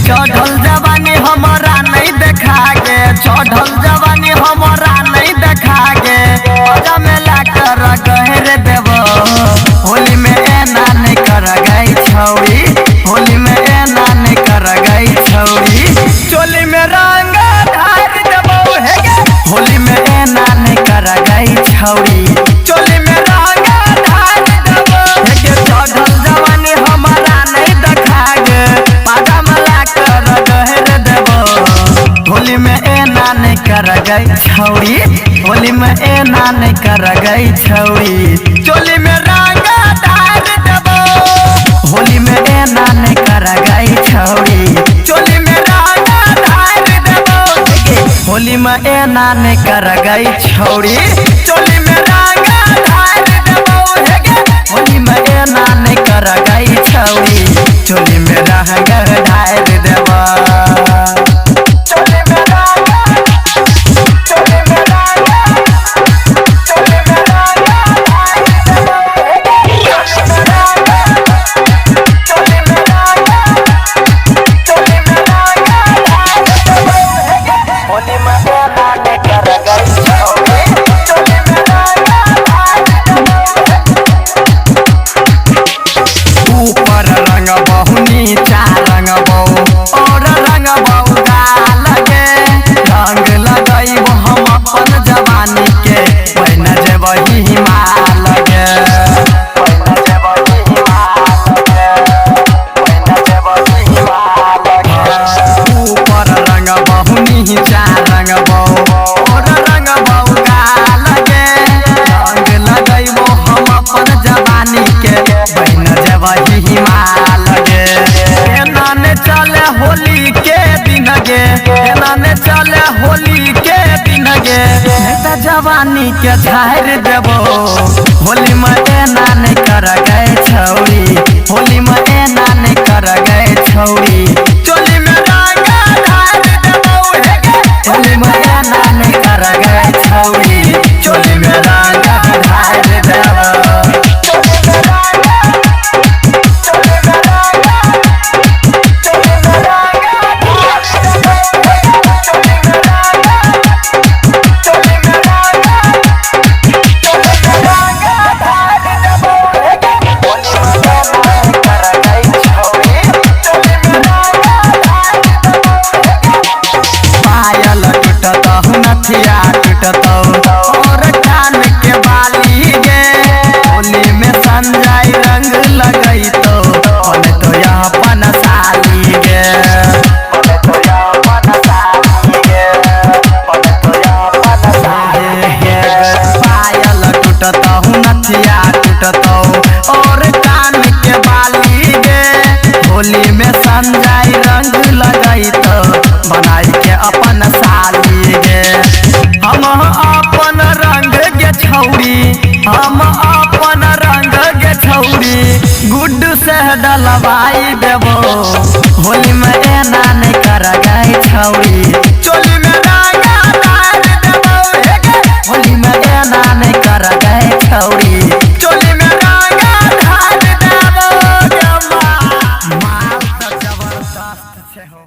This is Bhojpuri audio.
चढ़ल जवानी हमारा नहीं देखा गे, चढ़ल जवानी हमारा नहीं देखा गे। जमेला कर गहर देव होली में एना नहीं कर गई छौरी, होली में एना नहीं कर गई छौरी। चोली में रंग ढार देबो हे गे, होली में एना नहीं कर गई छौरी। चोली में रंग ढार देबो हे गे, चढ़ल जवानी हमारा नहीं देखा गे। होली में एना नहीं कर गई छौरी, होली में एना नहीं कर गई छौरी। चोली में रंग ढार देबो, होली में एना नहीं कर गई छौरी। चोली में रंग ढार देबो, होली में एना नहीं कर गई छौरी। चोली में रंग ढार देबो, होली में एना नहीं कर गई छौरी। चोली में रंग ढार देबो। ऊपर रंग बहु नीचा रंग बहु और रंग बहु गाल गे। रंग लगैब हम अपन जवानी के, बन जेबही हिमाल गे। ऊपर रंग बहु नीचा रंग बहु और रंग बहु गाल गे। रंग लगैब हम अपन जवानी के, बन जेबही हिमाल गे। एना ने चले होली के दिन गे, एना ने चले होली के दिन गे। नेता जवानी के झाड़ देबो, होली में एना नहीं कर गए छौरी, होली में एना नहीं कर गए छौरी। चोली में रंग ढार देबो हे गे, होली में एना नहीं कर गए छौरी। चोली में रंग ढार देबो। पायल टूटतहु नथिया टूटतहु और कान के बाली गे। होली में संजय रंग लगैतो, बोले तो यहाँ अपन साली गे। पायल टूटतहु नथिया टूटतहु और कान के बाली गे। होली में संजय रंग लगैतो, बनाई के अपन साली गे। हम अपन रंग गे छौरी, हम अपन रंग गे छौरी। गुड्डू से डलवाई देबो, होली में एना नहीं कर गई छौरी। चोली में रंग ढार देबो हे गे, होली में एना नहीं कर गई छौरी। चोली में रंग ढार देबो। माल तो जबरदस्त छे हो।